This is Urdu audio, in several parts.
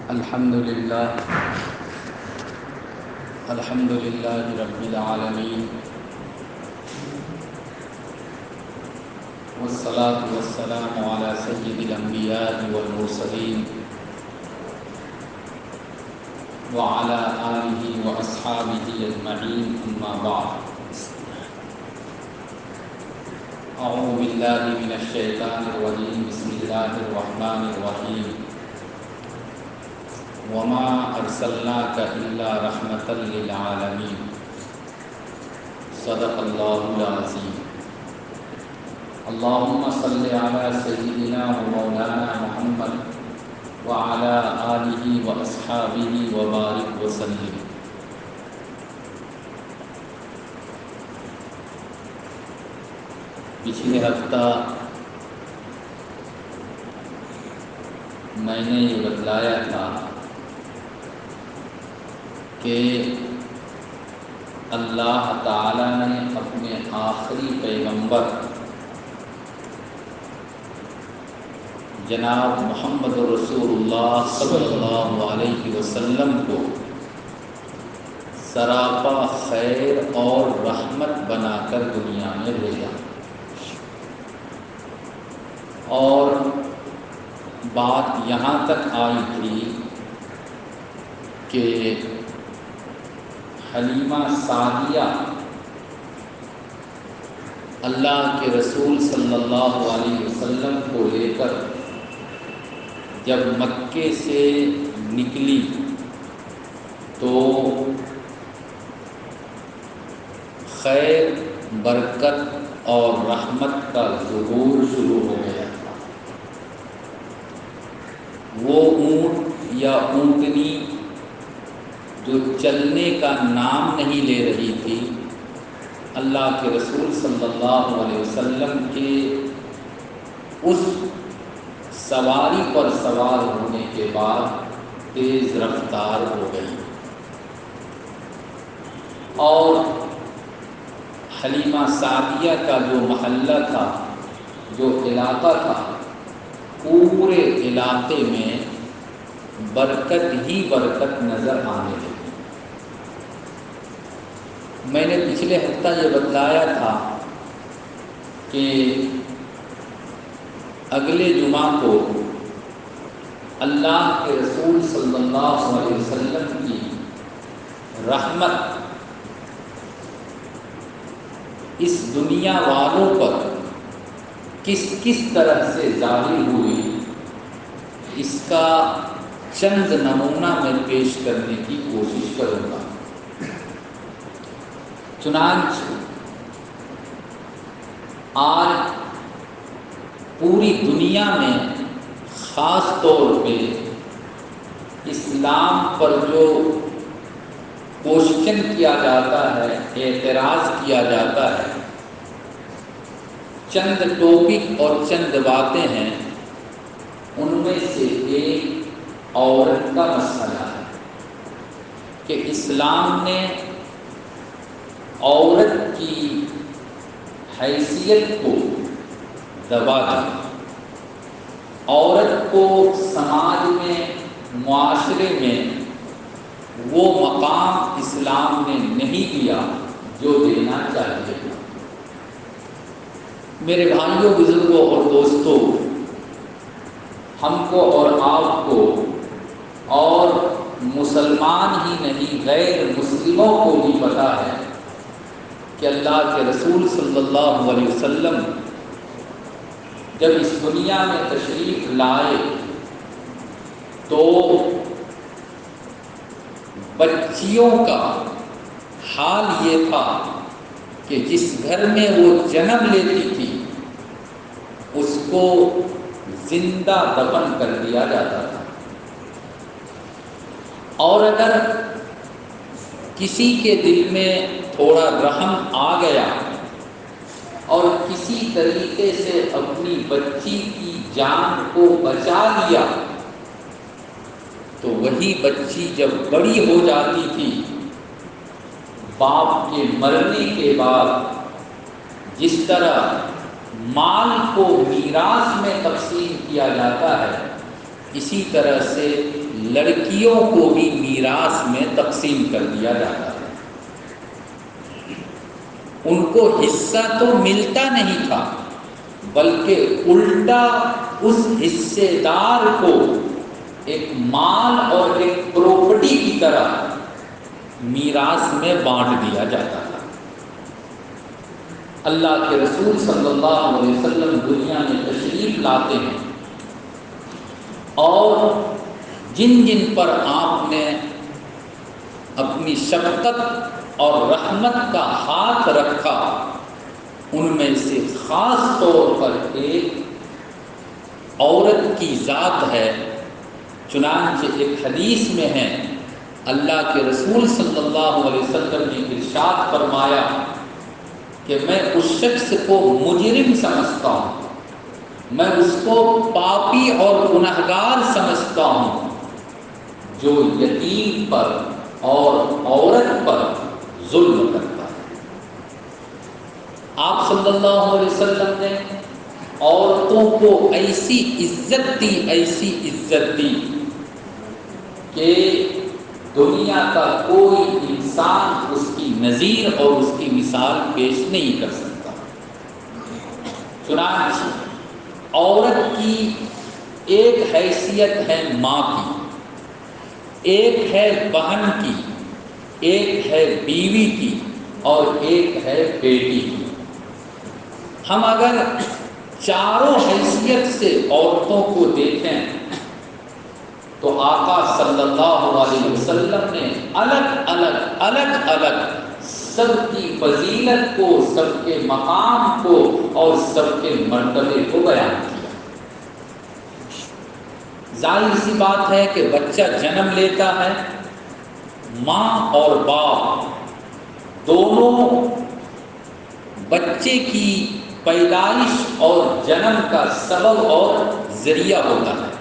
الحمد لله رب العالمين والصلاة والسلام على سيد الأنبياء والمرسلين وعلى آله وأصحابه أجمعين أما بعد أعوذ بالله من الشيطان الرجيم بسم الله الرحمن الرحيم وما أرسلناك إلا رحمة للعالمين صدق الله العظيم اللهم صل على سيدنا ومولانا محمد وعلى آله وأصحابه وبارك وسلم۔ پچھلے ہفتہ میں نے یہ بتلایا تھا کہ اللہ تعالیٰ نے اپنے آخری پیغمبر جناب محمد رسول اللہ صلی اللہ علیہ وسلم کو سراپا خیر اور رحمت بنا کر دنیا میں بھیجا، اور بات یہاں تک آئی تھی کہ حلیمہ سعدیہ اللہ کے رسول صلی اللہ علیہ وسلم کو لے کر جب مکے سے نکلی تو خیر، برکت اور رحمت کا ظہور شروع ہو گیا تھا۔ وہ اونٹ یا اونٹنی جو چلنے کا نام نہیں لے رہی تھی، اللہ کے رسول صلی اللہ علیہ وسلم کے اس سواری پر سوار ہونے کے بعد تیز رفتار ہو گئی، اور حلیمہ سعدیہ کا جو محلہ تھا، جو علاقہ تھا، پورے علاقے میں برکت ہی برکت نظر آنے لگی۔ میں نے پچھلے ہفتہ یہ بتلایا تھا کہ اگلے جمعہ کو اللہ کے رسول صلی اللہ علیہ وسلم کی رحمت اس دنیا والوں پر کس کس طرح سے ظاہر ہوئی، اس کا چند نمونہ میں پیش کرنے کی کوشش کروں گا۔ چنانچہ آج پوری دنیا میں خاص طور پہ اسلام پر جو کوشچن کیا جاتا ہے، اعتراض کیا جاتا ہے، چند ٹاپک اور چند باتیں ہیں، ان میں سے ایک عورت کا مسئلہ ہے کہ اسلام نے عورت کی حیثیت کو دبا دیا، عورت کو سماج میں، معاشرے میں وہ مقام اسلام نے نہیں دیا جو دینا چاہیے۔ میرے بھائیوں، بزرگوں اور دوستوں، ہم کو اور آپ کو اور مسلمان ہی نہیں غیر مسلموں کو بھی پتہ ہے کہ اللہ کے رسول صلی اللہ علیہ وسلم جب اس دنیا میں تشریف لائے تو بچیوں کا حال یہ تھا کہ جس گھر میں وہ جنم لیتی تھی اس کو زندہ دفن کر دیا جاتا تھا، اور اگر کسی کے دل میں تھوڑا رحم آ گیا اور کسی طریقے سے اپنی بچی کی جان کو بچا لیا تو وہی بچی جب بڑی ہو جاتی تھی، باپ کے مرنے کے بعد جس طرح مال کو میراث میں تقسیم کیا جاتا ہے، اسی طرح سے لڑکیوں کو بھی میراث میں تقسیم کر دیا جاتا ہے۔ ان کو حصہ تو ملتا نہیں تھا، بلکہ الٹا اس حصے دار کو ایک مال اور ایک پراپرٹی کی طرح میراث میں بانٹ دیا جاتا تھا۔ اللہ کے رسول صلی اللہ علیہ وسلم دنیا میں تشریف لاتے ہیں اور جن جن پر آپ نے اپنی شفقت اور رحمت کا ہاتھ رکھا، ان میں سے خاص طور پر ایک عورت کی ذات ہے۔ چنانچہ ایک حدیث میں ہے، اللہ کے رسول صلی اللہ علیہ وسلم نے ارشاد فرمایا کہ میں اس شخص کو مجرم سمجھتا ہوں، میں اس کو پاپی اور گنہگار سمجھتا ہوں جو یتیم پر اور عورت پر ظلم کرتا ہے۔ آپ صلی اللہ علیہ وسلم نے عورتوں کو ایسی عزت دی کہ دنیا کا کوئی انسان اس کی نظیر اور اس کی مثال پیش نہیں کر سکتا۔ چنانچہ عورت کی ایک حیثیت ہے ماں کی، ایک ہے بہن کی، ایک ہے بیوی کی اور ایک ہے بیٹی کی۔ ہم اگر چاروں حیثیت سے عورتوں کو دیکھیں تو آقا صلی اللہ علیہ وسلم نے الگ الگ سب کی فضیلت کو، سب کے مقام کو اور سب کے مرتبے کو بیان کیا۔ ظاہر سی بات ہے کہ بچہ جنم لیتا ہے، ماں اور باپ دونوں بچے کی پیدائش اور جنم کا سبب اور ذریعہ ہوتا ہے،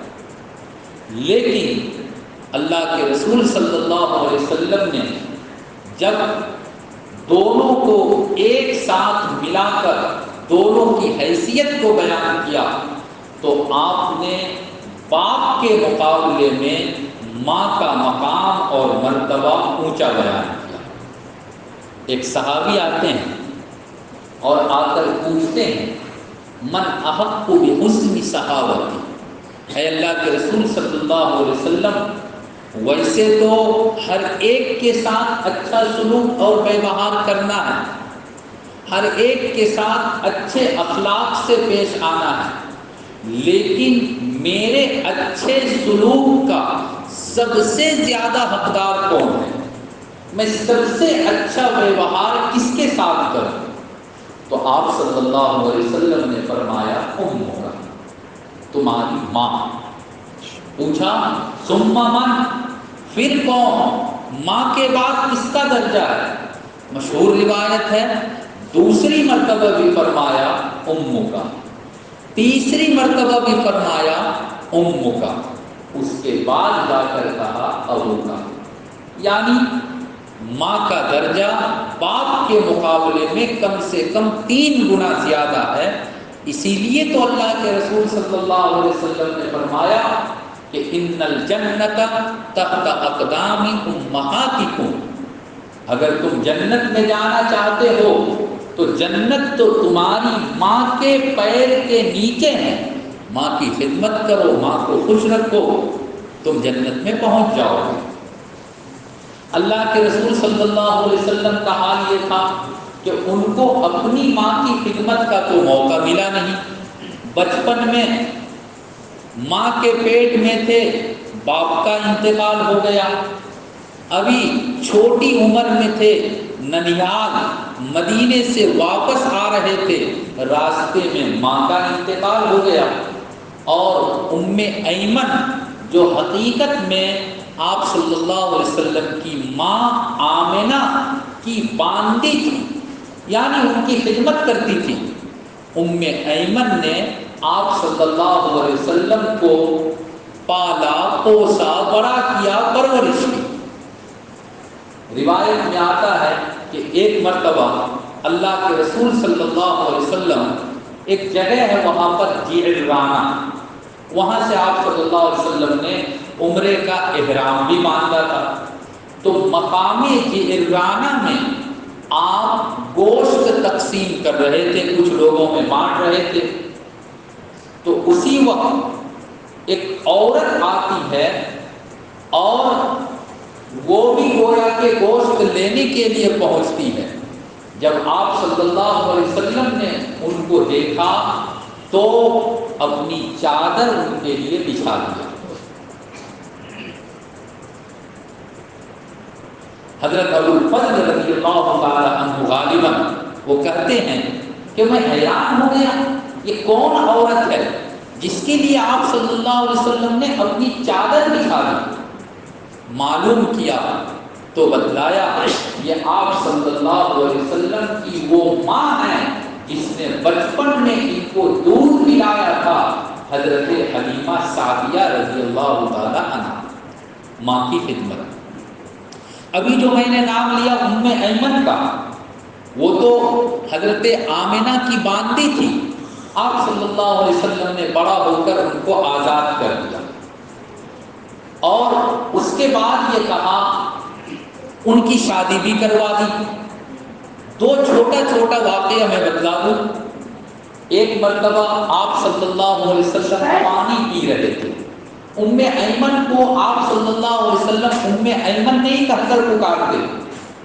لیکن اللہ کے رسول صلی اللہ علیہ وسلم نے جب دونوں کو ایک ساتھ ملا کر دونوں کی حیثیت کو بیان کیا تو آپ نے باپ کے مقابلے میں ماں کا مقام اور مرتبہ اونچا بیان کیا۔ ایک صحابی آتے ہیں اور آ کر پوچھتے ہیں، من احق بحسن صحابتی، اے اللہ کے رسول صلی اللہ علیہ وسلم، ویسے تو ہر ایک کے ساتھ اچھا سلوک اور ویوہار کرنا ہے، ہر ایک کے ساتھ اچھے اخلاق سے پیش آنا ہے، لیکن میرے اچھے سلوک کا سب سے زیادہ حقدار کون ہے؟ میں سب سے اچھا ویوہار کس کے ساتھ کروں؟ تو آپ صلی اللہ علیہ وسلم نے فرمایا، امک، تمہاری ماں۔ پوچھا ثم من، پھر کون؟ ماں کے بعد کس کا درجہ ہے؟ مشہور روایت ہے، دوسری مرتبہ بھی فرمایا امک، تیسری مرتبہ بھی فرمایا امک، اس کے بعد جا کر کہا ابوک، یعنی ماں کا درجہ باپ کے مقابلے میں کم سے کم 3 گنا زیادہ ہے۔ اسی لیے تو اللہ کے رسول صلی اللہ علیہ وسلم نے فرمایا کہ ان الجنت تحت اقدام امہاتکم، اگر تم جنت میں جانا چاہتے ہو تو جنت تو تمہاری ماں کے پیر کے نیچے ہے، ماں کی خدمت کرو، ماں کو خوش رکھو، تم جنت میں پہنچ جاؤ گے۔ اللہ کے رسول صلی اللہ علیہ وسلم کا حال یہ تھا کہ ان کو اپنی ماں کی خدمت کا تو موقع ملا نہیں۔ بچپن میں ماں کے پیٹ میں تھے، باپ کا انتقال ہو گیا، ابھی چھوٹی عمر میں تھے، ننیال مدینے سے واپس آ رہے تھے، راستے میں ماں کا انتقال ہو گیا، اور ام ایمن جو حقیقت میں آپ صلی اللہ علیہ وسلم کی ماں آمنہ کی باندی تھی، یعنی ان کی خدمت کرتی تھی، ام ایمن نے آپ صلی اللہ علیہ وسلم کو پالا، پوسا، بڑا کیا، پرورش کی۔ روایت میں آتا ہے کہ ایک مرتبہ اللہ کے رسول صلی اللہ علیہ وسلم ایک جگہ ہے وہاں پر جعرانہ، وہاں سے آپ صلی اللہ علیہ وسلم نے عمرے کا احرام بھی باندھا تھا. تو مقام جعرانہ میں آپ گوشت تقسیم کر رہے تھے، کچھ لوگوں میں بانٹ رہے تھے. تو اسی وقت ایک عورت آتی ہے اور وہ بھی گویا کہ گوشت لینے کے لیے پہنچتی ہے. جب آپ صلی اللہ علیہ وسلم نے ان کو دیکھا تو اپنی چادر ان کے لیے بچھا دیا. حضرت ابوالفضل رضی اللہ تعالی عنہ غالباً وہ کہتے ہیں کہ میں حیران ہو گیا، یہ کون عورت ہے جس کے لیے آپ صلی اللہ علیہ وسلم نے اپنی چادر بچھا دی. معلوم کیا تو بتلایا یہ آپ صلی اللہ علیہ وسلم کی وہ ماں ہے جس نے بچپن میں ان کو دودھ پلایا تھا، حضرت حلیمہ سعدیہ رضی اللہ تعالی عنہا. ماں کی خدمت. ابھی جو میں نے نام لیا ام ایمن کا، وہ تو حضرت آمنہ کی باندی تھی. آپ صلی اللہ علیہ وسلم نے بڑا ہو کر ان کو آزاد کر دیا اور اس کے بعد یہ کہا ان کی شادی بھی کروا دی. دو چھوٹا چھوٹا واقعہ میں بتلا دوں. ایک مرتبہ آپ صلی اللہ علیہ وسلم پانی پی رہے تھے. ام ایمن کو آپ صلی اللہ علیہ وسلم ام ایمن نہیں کہہ کر پکارتے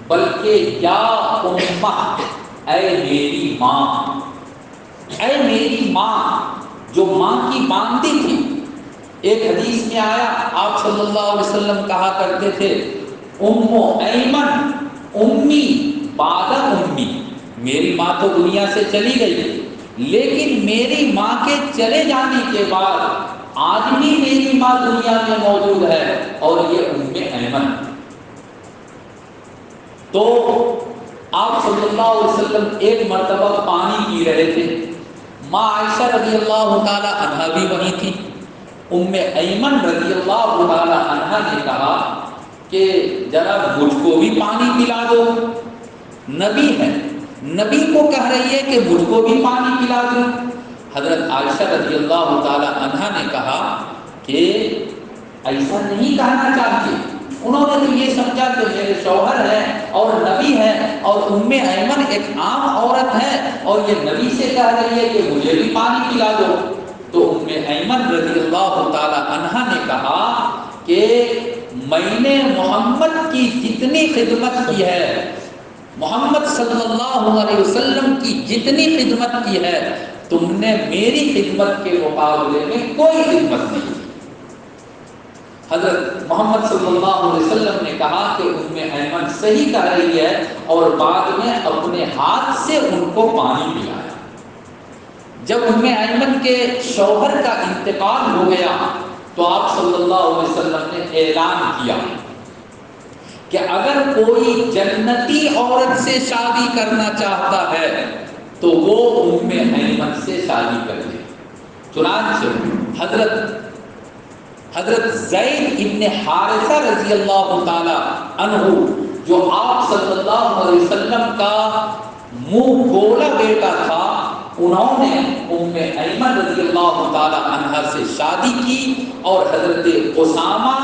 بلکہ یا امہ، اے میری ماں، اے میری ماں، جو ماں کی باندی تھی. ایک حدیث میں آیا آپ صلی اللہ علیہ وسلم کہا کرتے تھے ام ایمن امی بعد امی. میری ماں تو دنیا سے چلی گئی لیکن میری ماں کے چلے جانے کے بعد آج بھی میری ماں دنیا میں موجود ہے اور یہ ام ایمن. تو آپ صلی اللہ علیہ وسلم ایک مرتبہ پانی پی رہے تھے. ماں عائشہ رضی اللہ تعالی عنہا بھی وہیں تھی. ام ایمن رضی اللہ تعالی عنہا نے کہا کہ ذرا مجھ کو بھی پانی پلا دو. نبی ہے، نبی کو کہہ رہی ہے کہ مجھ کو بھی پانی پلا دو. حضرت عائشہ رضی اللہ تعالی عنہا نے کہا کہ ایسا نہیں کہنا چاہتی. انہوں نے تو یہ سمجھا کہ میرے شوہر ہے اور نبی ہے اور ام ایمن ایک عام عورت ہے اور یہ نبی سے کہہ رہی ہے کہ مجھے بھی پانی پلا دو. تو ام ایمن رضی اللہ تعالی عنہا نے کہا کہ میں نے محمد کی جتنی خدمت کی ہے، محمد صلی اللہ علیہ وسلم کی جتنی خدمت کی ہے، تم نے میری خدمت کے مقابلے میں کوئی خدمت نہیں کی. حضرت محمد صلی اللہ علیہ وسلم نے کہا کہ ام ایمن صحیح کہہ رہی ہے اور بعد میں اپنے ہاتھ سے ان کو پانی پلایا. جب ام ایمن کے شوہر کا انتقال ہو گیا تو آپ صلی اللہ علیہ وسلم نے اعلان کیا کہ اگر کوئی جنتی عورت سے شادی کرنا چاہتا ہے تو وہ ام ایمن سے شادی کر لے. چنانچہ حضرت زید ابن حارثہ رضی اللہ تعالی عنہ جو آپ صلی اللہ علیہ وسلم کا منہ بولا بیٹا تھا، انہوں نے ام ایمن رضی اللہ تعالی عنہ سے شادی کی اور حضرت اسامہ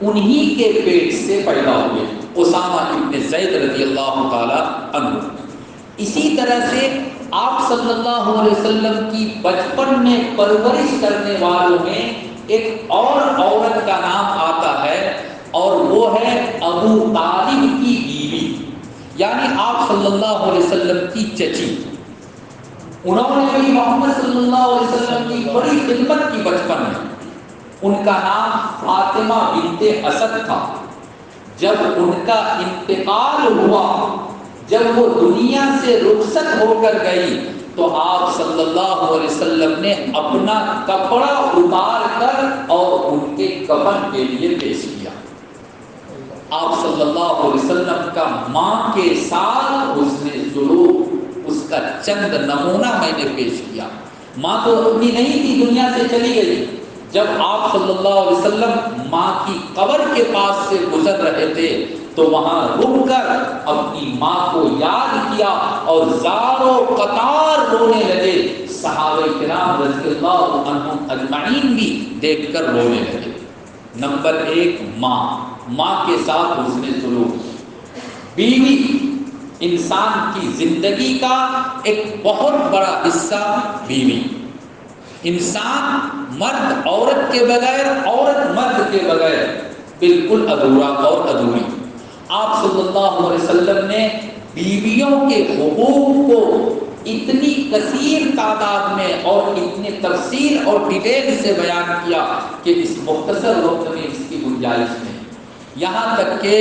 انہی کے پیٹ سے پیدا ہوئے، اسامہ ابن زید رضی اللہ تعالی عنہ. اسی طرح سے آپ صلی اللہ علیہ وسلم کی بچپن میں پرورش کرنے والوں میں ایک اور عورت کا نام آتا ہے اور وہ ہے ابو طالب کی بیوی، یعنی آپ صلی اللہ علیہ وسلم کی چچی. انہوں نے بھی محمد صلی اللہ علیہ وسلم کی بڑی خدمت کی بچپن میں. ان کا نام فاطمہ بنت اسد تھا. جب ان کا انتقال ہوا، جب وہ دنیا سے رخصت ہو کر گئی تو آپ صلی اللہ علیہ وسلم نے اپنا کپڑا اتار کر اور ان کے کفن کے لیے پیش کیا. آپ صلی اللہ علیہ وسلم کا ماں کے ساتھ حسن سلوک، اس کا چند نمونہ میں نے پیش کیا. ماں تو اپنی نہیں تھی، دنیا سے چلی گئی. جب آپ صلی اللہ علیہ وسلم ماں کی قبر کے پاس سے گزر رہے تھے تو وہاں رک کر اپنی ماں کو یاد کیا اور زار و قطار رونے لگے. صحابہ کرام رضی اللہ عنہم اجمعین بھی دیکھ کر رونے لگے۔ نمبر ایک، ماں کے ساتھ حسن سلوک۔ بیوی انسان کی زندگی کا ایک بہت بڑا حصہ بیوی۔ انسان مرد عورت کے بغیر، عورت مرد کے بغیر بالکل ادھورا اور ادھوری۔ آپ صلی اللہ علیہ وسلم نے بیویوں کے حقوق کو اتنی کثیر تعداد میں اور اتنے تفصیل اور ڈیٹیل سے بیان کیا کہ اس مختصر وقت میں اس کی گنجائش نہیں۔ یہاں تک کہ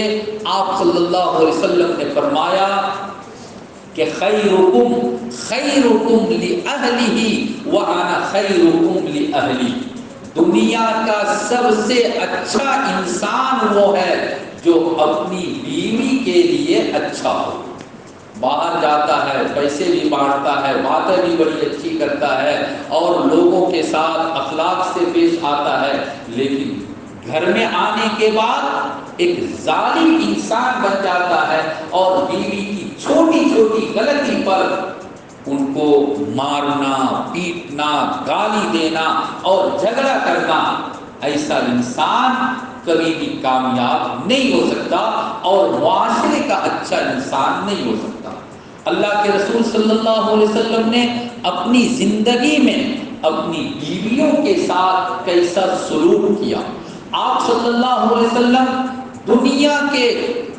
آپ صلی اللہ علیہ وسلم نے فرمایا کہ خیرکم لأہلہ وانا خیرکم لأہلی۔ دنیا کا سب سے اچھا انسان وہ ہے جو اپنی بیوی کے لیے اچھا ہو۔ باہر جاتا ہے، پیسے بھی بانٹتا ہے، باتیں بھی بڑی اچھی کرتا ہے اور لوگوں کے ساتھ اخلاق سے پیش آتا ہے، لیکن گھر میں آنے کے بعد ایک ظالم انسان بن جاتا ہے اور بیوی کی چھوٹی چھوٹی غلطی پر ان کو مارنا، پیٹنا، گالی دینا اور جھگڑا کرنا۔ ایسا انسان کبھی بھی کامیاب نہیں ہو سکتا اور معاشرے کا اچھا انسان نہیں ہو سکتا۔ اللہ کے رسول صلی اللہ علیہ وسلم نے اپنی زندگی میں اپنی بیویوں کے ساتھ کیسا سلوک کیا۔ آپ صلی اللہ علیہ وسلم دنیا کے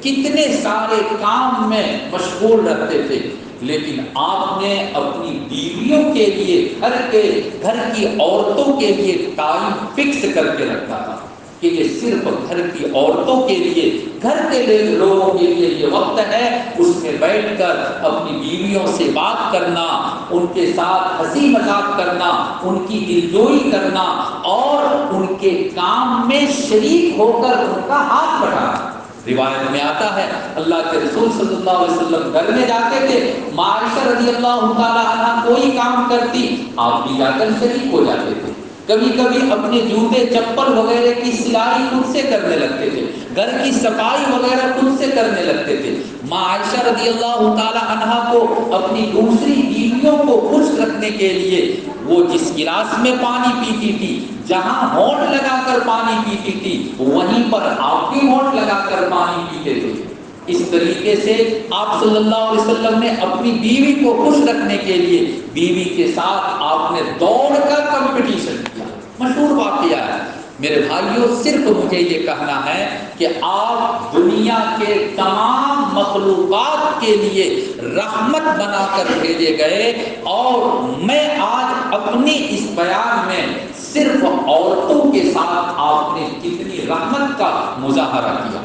کتنے سارے کام میں مشغول رہتے تھے، لیکن آپ نے اپنی بیویوں کے لیے گھر کی عورتوں کے لیے ٹائم فکس کر کے رکھا تھا کہ یہ صرف گھر کی عورتوں کے لیے، گھر کے لوگوں کے لیے یہ وقت ہے۔ اس میں بیٹھ کر اپنی بیویوں سے بات کرنا، ان کے ساتھ ہنسی مذاق کرنا، ان کی دلجوئی کرنا اور ان کے کام میں شریک ہو کر ان کا ہاتھ بڑھانا۔ روایت میں آتا ہے اللہ کے رسول صلی اللہ علیہ وسلم گھر میں جاتے تھے، ماں عائشہ رضی اللہ تعالیٰ عنہ کوئی کام کرتی آپ بھی جا کر شریک ہو جاتے تھے۔ کبھی کبھی اپنے جوتے چپل وغیرہ کی سلائی خود سے کرنے لگتے تھے، گھر کی صفائی وغیرہ خود سے کرنے لگتے تھے۔ ماں عائشہ رضی اللہ تعالی عنہا کو اپنی دوسری بیویوں کو خوش رکھنے کے لیے وہ جس گلاس میں پانی پیتی تھی، جہاں ہونٹ لگا کر پانی پیتی تھی، وہیں پر آپ بھی ہونٹ لگا کر پانی پیتے تھے۔ اس طریقے سے آپ صلی اللہ علیہ وسلم نے اپنی بیوی کو خوش رکھنے کے لیے بیوی کے ساتھ آپ نے دوڑ کا کمپٹیشن کیا۔ مشہور واقعہ ہے میرے بھائیوں، صرف مجھے یہ کہنا ہے کہ آپ دنیا کے تمام مخلوقات کے لیے رحمت بنا کر بھیجے گئے، اور میں آج اپنی اس بیان میں صرف عورتوں کے ساتھ آپ نے کتنی رحمت کا مظاہرہ کیا۔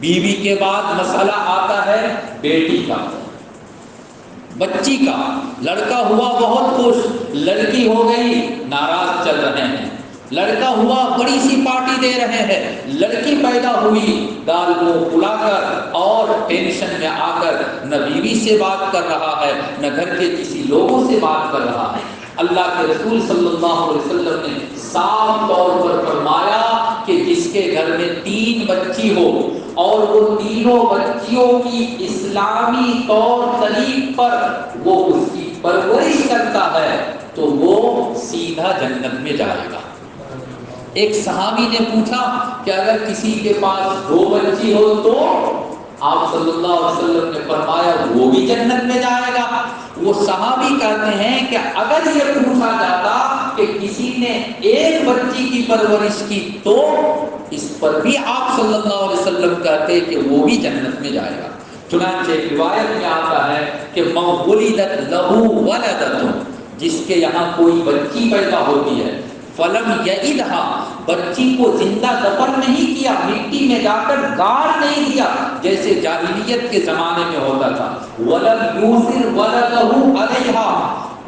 بیوی کے بعد مسئلہ آتا ہے بیٹی کا، بچی کا۔ لڑکا ہوا بہت خوش، لڑکی ہو گئی ناراض چل رہے ہیں۔ لڑکا ہوا بڑی سی پارٹی دے رہے ہیں، لڑکی پیدا ہوئی دال منہ پھلا کر اور ٹینشن میں آ کر نہ بیوی سے بات کر رہا ہے، نہ گھر کے کسی لوگوں سے بات کر رہا ہے۔ اللہ کے رسول صلی اللہ علیہ وسلم نے صاف طور پر فرمایا کہ جس کے گھر میں 3 بچی ہو اور وہ تینوں بچیوں کی اسلامی طور طریق پر وہ اس کی پرورش کرتا ہے تو وہ سیدھا جنت میں جائے گا۔ ایک صحابی نے پوچھا کہ اگر کسی کے پاس 2 بچی ہو تو؟ آپ صلی اللہ علیہ وسلم نے فرمایا وہ بھی جنت میں جائے گا۔ وہ صحابی کہتے ہیں کہ اگر یہ پوچھا جاتا کہ کسی نے 1 بچی کی پرورش کی تو اس پر بھی آپ صلی اللہ علیہ وسلم کہتے کہ وہ بھی جنت میں جائے گا۔ چنانچہ روایت میں آتا ہے کہ مَنْ وُلِدَتْ لَهُ وَلَدَةٌ، جس کے یہاں کوئی بچی پیدا ہوتی ہے، فلم یعدھا، بچی کو زندہ دفن نہیں کیا، مٹی میں جا کر گاڑ نہیں دیا جیسے جاہلیت کے زمانے میں ہوتا تھا، ولم یوثر ولدہ علیہا،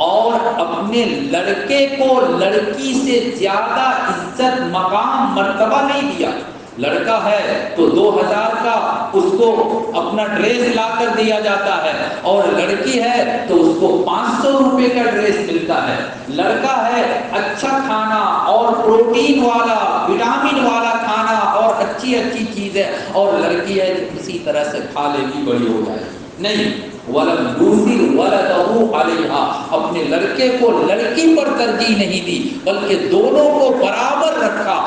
اور اپنے لڑکے کو لڑکی سے زیادہ عزت مقام مرتبہ نہیں دیا۔ لڑکا ہے تو 2000 کا اس کو اپنا ڈریس لا کر دیا جاتا ہے، اور لڑکی ہے تو اس کو 500 روپے کا ڈریس ملتا ہے۔ لڑکا ہے اچھا کھانا اور پروٹین والا، وٹامن والا کھانا اور اچھی چیزیں، اور لڑکی ہے تو کسی طرح سے کھا لے گی، بڑی ہو جائے۔ نہیں، ولم یؤثر ولدہ علیہا، اپنے لڑکے کو لڑکی پر ترجیح نہیں دی بلکہ دونوں کو برابر رکھا۔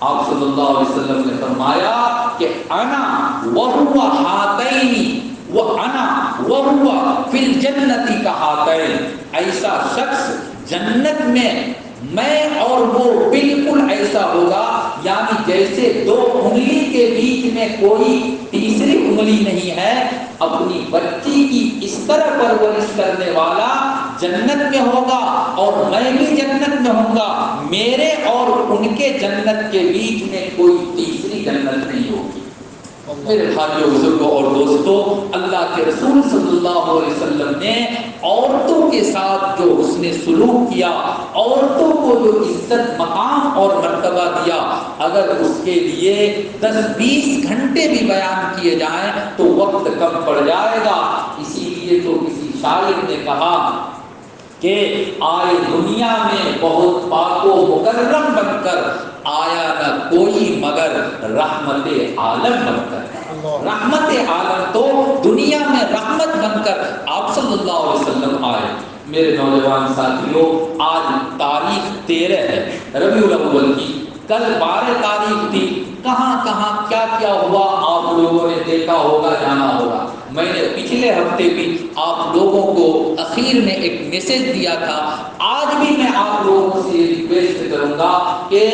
آپ صلی اللہ علیہ وسلم نے فرمایا کہ انا وہو ہاتین وانا وہو فی الجنۃ کہاتین، ایسا شخص جنت میں اور وہ بالکل ایسا ہوگا، یعنی جیسے دو انگلی کے بیچ میں کوئی تیسری انگلی نہیں ہے، اپنی بچی کی اس طرح پرورش کرنے والا جنت میں ہوگا اور میں بھی جنت میں ہوں گا، میرے اور ان کے جنت کے بیچ میں کوئی تیسری جنت نہیں ہوگی۔ میرے بھائیوں، بزرگوں اور دوستوں، اللہ کے رسول صلی اللہ علیہ وسلم نے عورتوں کے ساتھ جو حسن سلوک کیا، عورتوں کو جو عزت مقام اور مرتبہ دیا، اگر اس کے لیے 10-20 گھنٹے بھی بیان کیے جائیں تو وقت کم پڑ جائے گا۔ اسی لیے تو کسی شاعر نے کہا کہ آئے دنیا میں بہت پاک و مکرم بن کر، آیا نہ کوئی مگر رحمت عالم بن کر۔ رحمت عالم تو دنیا میں رحمت بن کر آپ صلی اللہ علیہ وسلم آئے۔ میرے نوجوان ساتھیوں، آج تاریخ 13 ہے ربیع الاول کی، کل 12 تاریخ تھی، کہاں کہاں کیا کیا ہوا آپ لوگوں نے دیکھا ہوگا، جانا ہوگا۔ میں نے پچھلے ہفتے بھی آپ لوگوں کو اخیر میں ایک میسج دیا تھا، آج بھی میں آپ لوگوں سے ریکویسٹ کروں گا کہ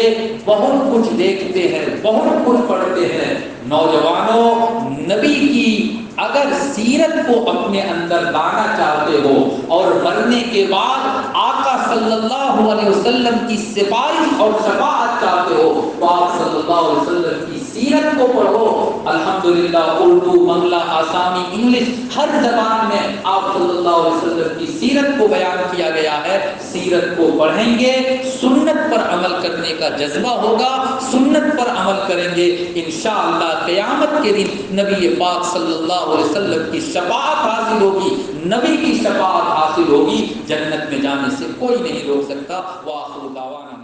بہت کچھ دیکھتے ہیں، بہت کچھ پڑھتے ہیں، نوجوانوں، نبی کی اگر سیرت کو اپنے اندر لانا چاہتے ہو اور مرنے کے بعد آقا صلی اللہ علیہ وسلم کی سفارش اور شفاعت چاہتے ہو تو آپ صلی اللہ علیہ وسلم کی سیرت کو پڑھو۔ الحمدللہ اردو، بنگلہ، آسامی، انگلش، ہر زبان میں آپ صلی اللہ علیہ وسلم کی سیرت کو بیان کیا گیا ہے۔ سیرت کو پڑھیں گے، سنت پر عمل کرنے کا جذبہ ہوگا، سنت پر عمل کریں گے، انشاءاللہ قیامت کے دن نبی پاک صلی اللہ علیہ وسلم کی شفاعت حاصل ہوگی، نبی کی شفاعت حاصل ہوگی، جنت میں جانے سے کوئی نہیں روک سکتا۔ وآخر دعوانا